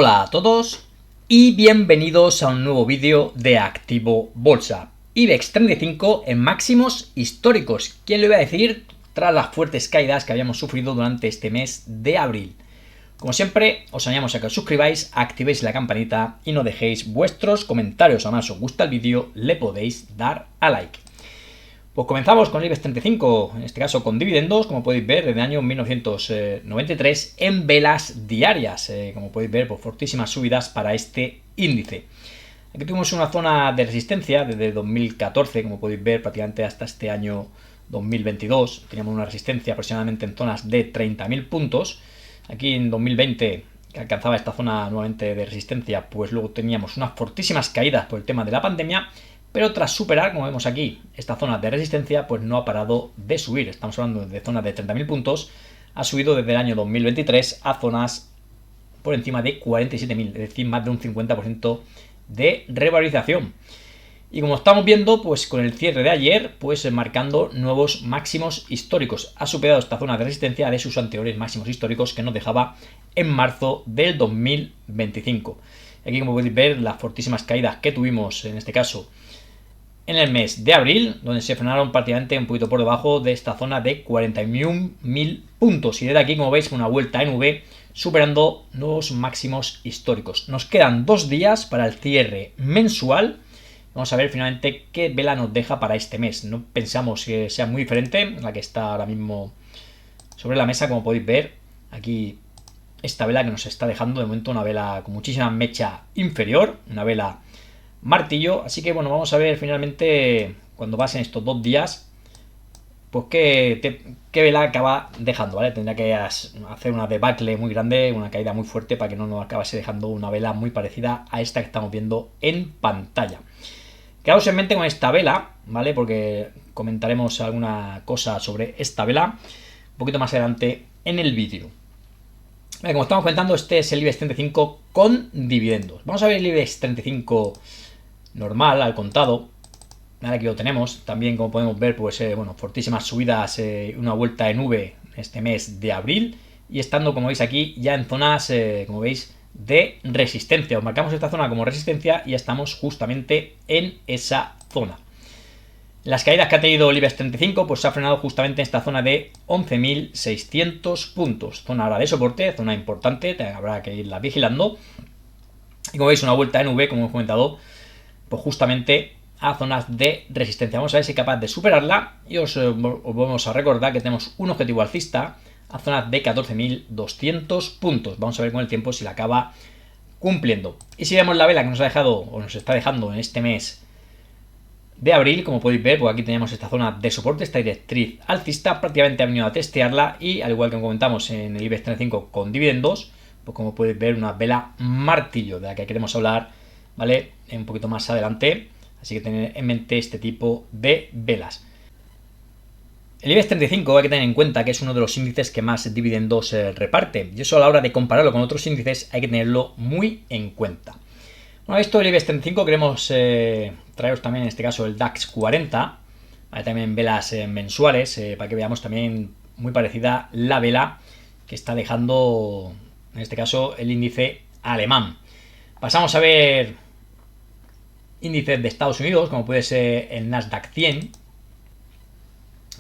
Hola a todos y bienvenidos a un nuevo vídeo de Activo Bolsa. IBEX 35 en máximos históricos. ¿Quién lo iba a decir tras las fuertes caídas que habíamos sufrido durante este mes de abril? Como siempre, os animamos a que os suscribáis, activéis la campanita y no dejéis vuestros comentarios. Además, si os gusta el vídeo, le podéis dar a like. Pues comenzamos con el IBEX 35, en este caso con dividendos, como podéis ver, desde el año 1993 en velas diarias. Como podéis ver, pues fortísimas subidas para este índice. Aquí tuvimos una zona de resistencia desde 2014, como podéis ver, prácticamente hasta este año 2022. Teníamos una resistencia aproximadamente en zonas de 30.000 puntos. Aquí en 2020, que alcanzaba esta zona nuevamente de resistencia, pues luego teníamos unas fortísimas caídas por el tema de la pandemia. Pero tras superar, como vemos aquí, esta zona de resistencia, pues no ha parado de subir. Estamos hablando de zonas de 30.000 puntos. Ha subido desde el año 2023 a zonas por encima de 47.000, es decir, más de un 50% de revalorización. Y como estamos viendo, pues con el cierre de ayer, pues marcando nuevos máximos históricos. Ha superado esta zona de resistencia de sus anteriores máximos históricos que nos dejaba en marzo del 2025. Aquí, como podéis ver, las fortísimas caídas que tuvimos en este caso en el mes de abril, donde se frenaron prácticamente un poquito por debajo de esta zona de 41.000 puntos. Y desde aquí, como veis, una vuelta en V, superando nuevos máximos históricos. Nos quedan 2 días para el cierre mensual. Vamos a ver finalmente qué vela nos deja para este mes. No pensamos que sea muy diferente a la que está ahora mismo sobre la mesa, como podéis ver. Aquí esta vela que nos está dejando de momento una vela con muchísima mecha inferior, una vela martillo. Así que bueno, vamos a ver finalmente cuando pasen estos 2 días, pues qué vela acaba dejando, ¿vale? Tendría que hacer una debacle muy grande, una caída muy fuerte para que no nos acabase dejando una vela muy parecida a esta que estamos viendo en pantalla. Quedaos en mente con esta vela, ¿vale? Porque comentaremos alguna cosa sobre esta vela un poquito más adelante en el vídeo. Como estamos comentando, este es el IBEX 35 con dividendos. Vamos a ver el IBEX 35 normal, al contado. Ahora aquí lo tenemos. También, como podemos ver, pues bueno, fortísimas subidas, una vuelta en V este mes de abril. Y estando, como veis aquí, ya en zonas, como veis, de resistencia. Os marcamos esta zona como resistencia y ya estamos justamente en esa zona. Las caídas que ha tenido el IBEX 35 pues se ha frenado justamente en esta zona de 11.600 puntos. Zona ahora de soporte, zona importante, habrá que irla vigilando. Y como veis, una vuelta en V, como hemos comentado, pues justamente a zonas de resistencia. Vamos a ver si es capaz de superarla. Y os vamos a recordar que tenemos un objetivo alcista a zonas de 14.200 puntos. Vamos a ver con el tiempo si la acaba cumpliendo. Y si vemos la vela que nos ha dejado o nos está dejando en este mes de abril, como podéis ver, pues aquí tenemos esta zona de soporte, esta directriz alcista, prácticamente ha venido a testearla y al igual que comentamos en el IBEX 35 con dividendos, pues como podéis ver, una vela martillo de la que queremos hablar, ¿vale? Un poquito más adelante, así que tener en mente este tipo de velas. El IBEX 35 hay que tener en cuenta que es uno de los índices que más dividendos reparte, y eso a la hora de compararlo con otros índices hay que tenerlo muy en cuenta. Bueno, esto el IBEX 35 queremos traeros también en este caso el DAX 40, ¿vale? También velas mensuales, para que veamos también muy parecida la vela que está dejando en este caso el índice alemán. Pasamos a ver índices de Estados Unidos, como puede ser el Nasdaq 100,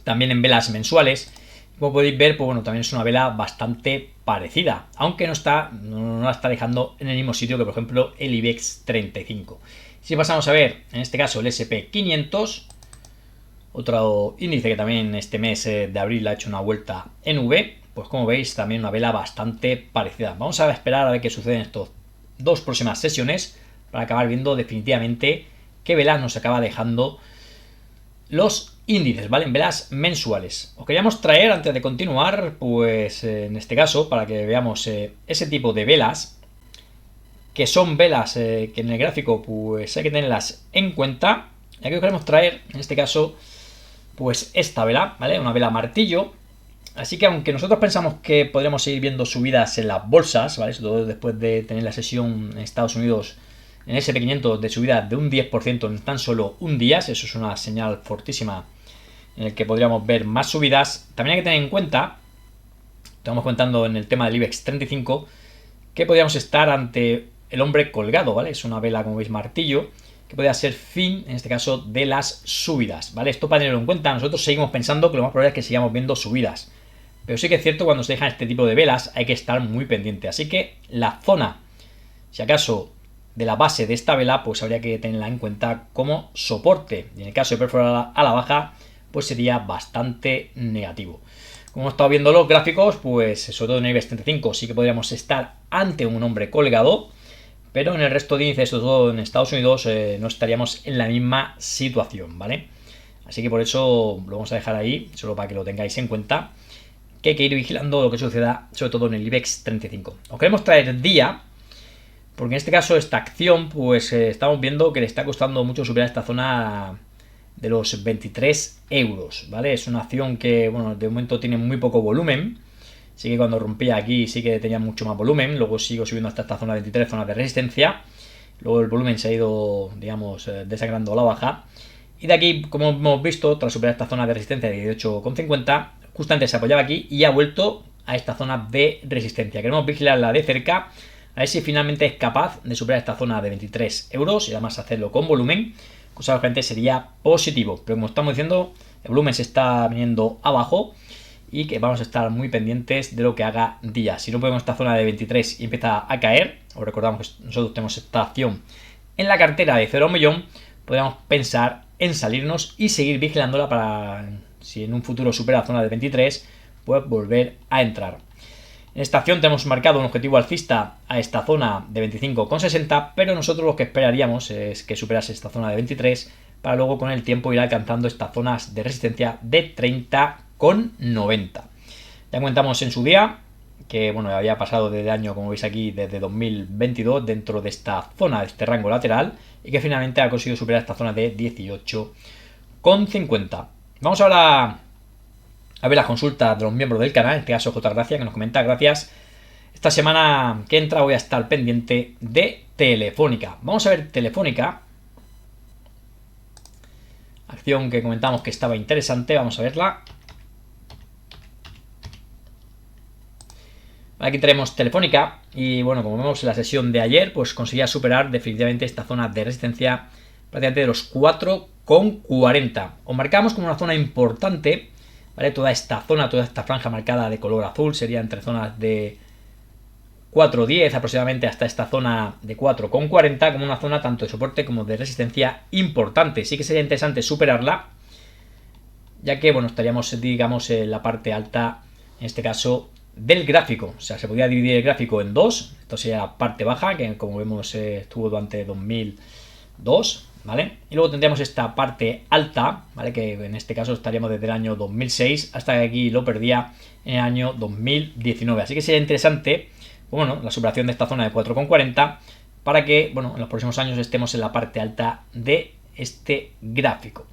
también en velas mensuales. Como podéis ver, pues bueno, también es una vela bastante parecida, aunque no la está dejando en el mismo sitio que por ejemplo el IBEX 35. Si pasamos a ver en este caso el S&P 500, otro índice que también este mes de abril ha hecho una vuelta en V, pues como veis también una vela bastante parecida. Vamos a esperar a ver qué sucede en estas 2 próximas sesiones para acabar viendo definitivamente qué vela nos acaba dejando los índices, ¿vale? En velas mensuales. Os queríamos traer, antes de continuar, pues en este caso, para que veamos ese tipo de velas, que son velas que en el gráfico pues hay que tenerlas en cuenta. Y aquí os queremos traer, en este caso, pues esta vela, ¿vale? Una vela martillo. Así que aunque nosotros pensamos que podremos seguir viendo subidas en las bolsas, ¿vale? Sobre todo después de tener la sesión en Estados Unidos en el S&P 500 de subida de un 10% en tan solo un día, eso es una señal fortísima en el que podríamos ver más subidas. También hay que tener en cuenta, estamos contando en el tema del IBEX 35, que podríamos estar ante el hombre colgado, ¿vale? Es una vela, como veis, martillo, que podría ser fin, en este caso, de las subidas, ¿vale? Esto para tenerlo en cuenta. Nosotros seguimos pensando que lo más probable es que sigamos viendo subidas, pero sí que es cierto, cuando se dejan este tipo de velas hay que estar muy pendiente. Así que la zona, si acaso, de la base de esta vela, pues habría que tenerla en cuenta como soporte. Y en el caso de perforar a la baja, pues sería bastante negativo. Como hemos estado viendo los gráficos, pues sobre todo en el IBEX 35 sí que podríamos estar ante un hombre colgado, pero en el resto de índices, sobre todo en Estados Unidos, no estaríamos en la misma situación, ¿vale? Así que por eso lo vamos a dejar ahí, solo para que lo tengáis en cuenta, que hay que ir vigilando lo que suceda, sobre todo en el IBEX 35. Os queremos traer día, porque en este caso esta acción, pues estamos viendo que le está costando mucho superar esta zona de los 23 euros, ¿vale? Es una acción que, bueno, de momento tiene muy poco volumen. Sí que cuando rompía aquí sí que tenía mucho más volumen. Luego sigo subiendo hasta esta zona 23, zona de resistencia. Luego el volumen se ha ido, digamos, desangrando a la baja. Y de aquí, como hemos visto, tras superar esta zona de resistencia de 18,50, justamente se apoyaba aquí y ha vuelto a esta zona de resistencia. Queremos vigilarla de cerca, a ver si finalmente es capaz de superar esta zona de 23 euros y además hacerlo con volumen, cosa realmente sería positivo. Pero como estamos diciendo, el volumen se está viniendo abajo y que vamos a estar muy pendientes de lo que haga día. Si no podemos esta zona de 23 y empieza a caer, os recordamos que nosotros tenemos esta acción en la cartera de 0 millón, podríamos pensar en salirnos y seguir vigilándola para, si en un futuro supera la zona de 23, pues volver a entrar. En esta acción tenemos marcado un objetivo alcista a esta zona de 25,60, pero nosotros lo que esperaríamos es que superase esta zona de 23 para luego con el tiempo ir alcanzando estas zonas de resistencia de 30,90. Ya comentamos en su día que, bueno, había pasado desde año, como veis aquí, desde 2022 dentro de esta zona, de este rango lateral, y que finalmente ha conseguido superar esta zona de 18,50. Vamos ahora a ver las consultas de los miembros del canal, en este caso J. Gracia, que nos comenta: gracias. Esta semana que entra voy a estar pendiente de Telefónica. Vamos a ver Telefónica. Acción que comentamos que estaba interesante, vamos a verla. Aquí tenemos Telefónica y, bueno, como vemos en la sesión de ayer, pues conseguía superar definitivamente esta zona de resistencia prácticamente de los 4,40. Os marcamos como una zona importante, ¿vale? Toda esta zona, toda esta franja marcada de color azul sería entre zonas de 4,10 aproximadamente hasta esta zona de 4,40 como una zona tanto de soporte como de resistencia importante. Sí que sería interesante superarla, ya que, bueno, estaríamos, digamos, en la parte alta, en este caso, del gráfico. O sea, se podría dividir el gráfico en dos. Esto sería la parte baja, que como vemos estuvo durante 2002, ¿vale? Y luego tendríamos esta parte alta, ¿vale? Que en este caso estaríamos desde el año 2006 hasta que aquí lo perdía en el año 2019. Así que sería interesante, bueno, la superación de esta zona de 4,40 para que, bueno, en los próximos años estemos en la parte alta de este gráfico.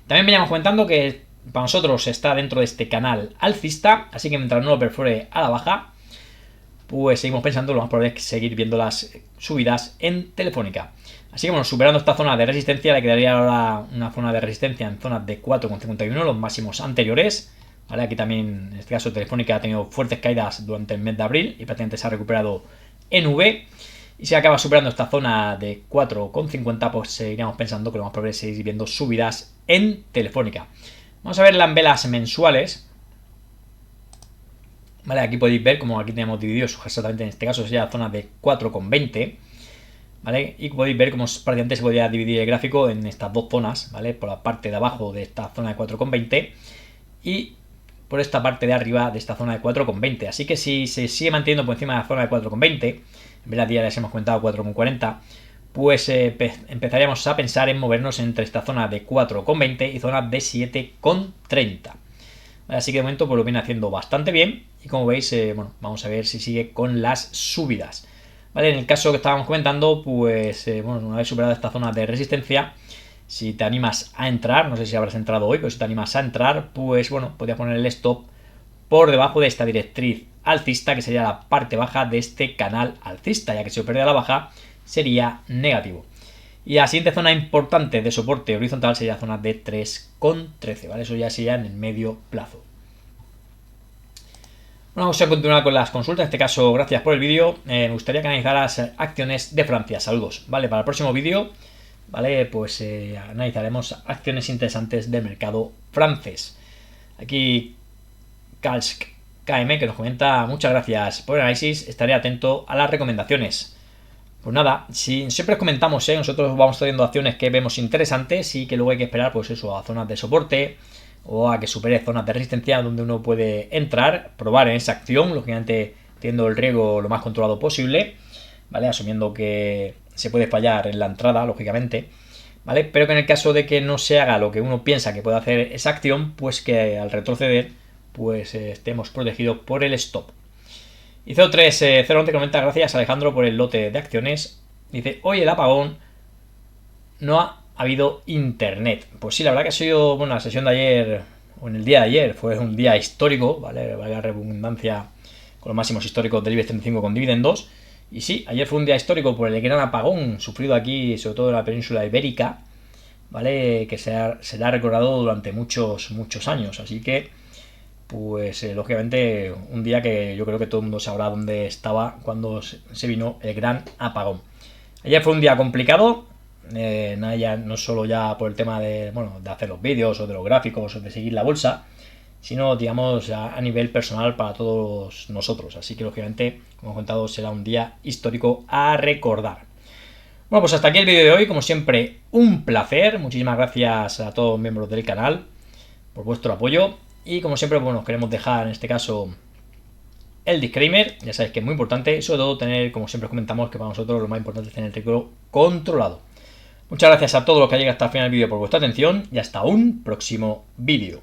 También veníamos comentando que para nosotros está dentro de este canal alcista, así que mientras no lo perfore a la baja, pues seguimos pensando lo más probable es seguir viendo las subidas en Telefónica. Así que, bueno, superando esta zona de resistencia, le quedaría ahora una zona de resistencia en zonas de 4,51, los máximos anteriores, ¿vale? Aquí también, en este caso, Telefónica ha tenido fuertes caídas durante el mes de abril y prácticamente se ha recuperado en V. Y si acaba superando esta zona de 4,50, pues seguiríamos pensando que lo más probable es seguir viendo subidas en Telefónica. Vamos a ver las velas mensuales. Vale, aquí podéis ver como aquí tenemos divididos exactamente, en este caso sería la zona de 4,20. ¿Vale? Y podéis ver cómo prácticamente se podría dividir el gráfico en estas dos zonas, ¿vale? Por la parte de abajo de esta zona de 4,20 y por esta parte de arriba de esta zona de 4,20. Así que si se sigue manteniendo por encima de la zona de 4,20, en vez de ya les hemos comentado 4,40, pues empezaríamos a pensar en movernos entre esta zona de 4,20 y zona de 7,30. ¿Vale? Así que de momento pues lo viene haciendo bastante bien y, como veis, bueno, vamos a ver si sigue con las subidas. ¿Vale? En el caso que estábamos comentando, pues bueno, una vez superada esta zona de resistencia, si te animas a entrar, no sé si habrás entrado hoy, pero si te animas a entrar, pues bueno, podrías poner el stop por debajo de esta directriz alcista, que sería la parte baja de este canal alcista, ya que si lo pierde a la baja sería negativo. Y la siguiente zona importante de soporte horizontal sería la zona de 3,13, ¿vale? Eso ya sería en el medio plazo. Bueno, vamos a continuar con las consultas. En este caso, gracias por el vídeo. Me gustaría que analizaras acciones de Francia. Saludos. Vale, para el próximo vídeo, vale, pues analizaremos acciones interesantes del mercado francés. Aquí Kalsk KM que nos comenta: muchas gracias por el análisis, estaré atento a las recomendaciones. Pues nada, si siempre os comentamos, nosotros vamos trayendo acciones que vemos interesantes y que luego hay que esperar, pues eso, a zonas de soporte o a que supere zonas de resistencia donde uno puede entrar, probar en esa acción, lógicamente teniendo el riesgo lo más controlado posible, ¿vale? Asumiendo que se puede fallar en la entrada, lógicamente, ¿vale? Pero que en el caso de que no se haga lo que uno piensa que puede hacer esa acción, pues que al retroceder, pues estemos protegidos por el stop. Y 0301 comenta: gracias Alejandro por el lote de acciones. Dice: hoy el apagón no ha habido internet. Pues sí, la verdad que ha sido, bueno, la sesión de ayer, o en el día de ayer, fue un día histórico, ¿vale? Valga la redundancia, con los máximos históricos del IBEX 35 con dividendos. Y sí, ayer fue un día histórico por el gran apagón sufrido aquí, sobre todo en la península ibérica, ¿vale? Que será recordado durante muchos años. Así que, pues lógicamente, un día que yo creo que todo el mundo sabrá dónde estaba cuando se vino el gran apagón. Ayer fue un día complicado, no solo ya por el tema de hacer los vídeos o de los gráficos o de seguir la bolsa, sino digamos a nivel personal para todos nosotros. Así que lógicamente, como he contado, será un día histórico a recordar. Bueno, pues hasta aquí el vídeo de hoy. Como siempre, un placer. Muchísimas gracias a todos los miembros del canal por vuestro apoyo. Y como siempre, bueno, queremos dejar en este caso el disclaimer. Ya sabéis que es muy importante, y sobre todo tener, como siempre comentamos, que para nosotros lo más importante es tener el riesgo controlado. Muchas gracias a todos los que han llegado hasta el final del vídeo por vuestra atención y hasta un próximo vídeo.